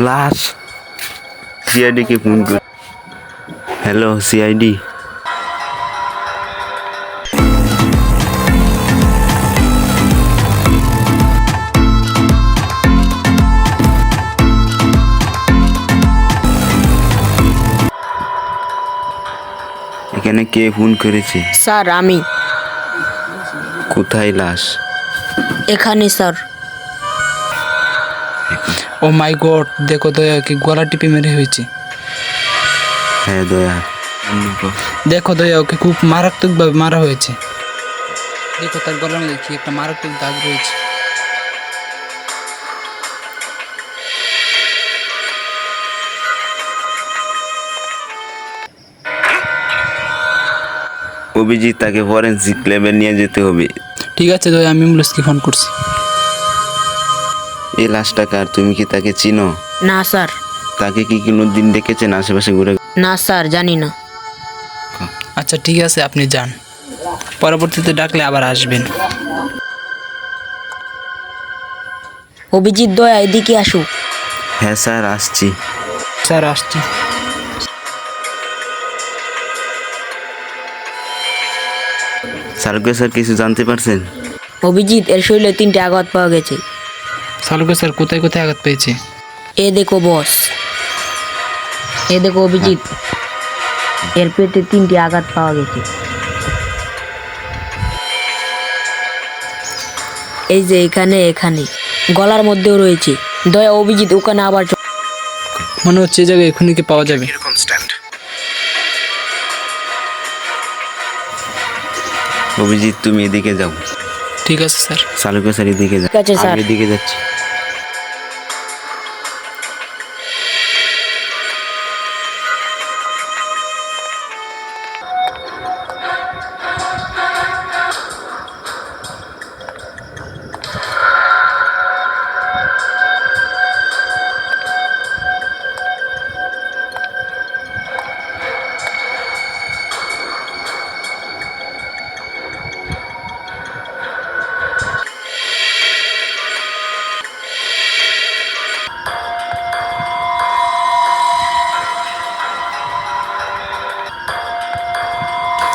লাশ। সিআইডি কে ফোন কর। Hello CID. এখানে কে ফোন করেছে? স্যার আমি। কোথায় লাশ? এখানে স্যার। ও মাই গড, দেখো দয়াকে গলা টিপে মেরে হয়েছে। হ্যাঁ দয়া। দেখো দয়া, ওকে খুব মারাত্মকভাবে মারা হয়েছে। দেখো তার গলার মধ্যে কি একটা মারাত্মক দাগ রয়েছে। অভিজিৎ, তাকে ফরেন্সিক ল্যাবে নিয়ে যেতে হবে। ঠিক আছে দয়া, আমি অ্যাম্বুলেন্সকে ফোন করছি। এই লাশটা কার? তুমি কি তাকে চিনো? না স্যার। তাকে কি কোনোদিন দেখেছেন আশেপাশে ঘুরে? না স্যার, জানি না। আচ্ছা ঠিক আছে, আপনি যান, পরবর্তীতে ডাকলে আবার আসবেন। অভিজিৎ, দয়া এদিকে আসো। হ্যাঁ স্যার, আসছি। স্যার আসছি। স্যারকে স্যার কিছু জানতে পারছেন? অভিজিৎ, এর শরীরে 3টে আঘাত পাওয়া গেছে। সালুকে স্যার কোথায় কোথায় আঘাত পেয়েছে? এ দেখো বস, এ দেখো অভিজিৎ, এর পেটে 3টে আঘাত পাওয়া গেছে। এই যে এখানে এখানে গলার মধ্যেও রয়েছে। দয়া অভিজিৎ, ওখানে আবার মনে হচ্ছে এই জায়গায় এখনই কি পাওয়া যাবে। অভিজিৎ, তুমি এদিকে যাও। ঠিক আছে স্যার। সালুকে স্যার এদিকে যাও। ঠিক আছে, স্যার। আমি এদিকে যাচ্ছি।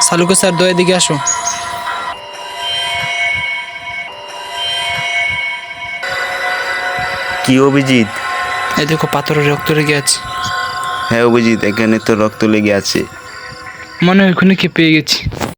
সালুকে স্যার, দয়া দিকে আসো। কি অভিজিৎ? এই দেখো পাথরের রক্ত লেগে আছে। হ্যাঁ অভিজিৎ, এখানে তো রক্ত লেগে আছে। মনে হয় এখনই কি পেয়ে গেছি।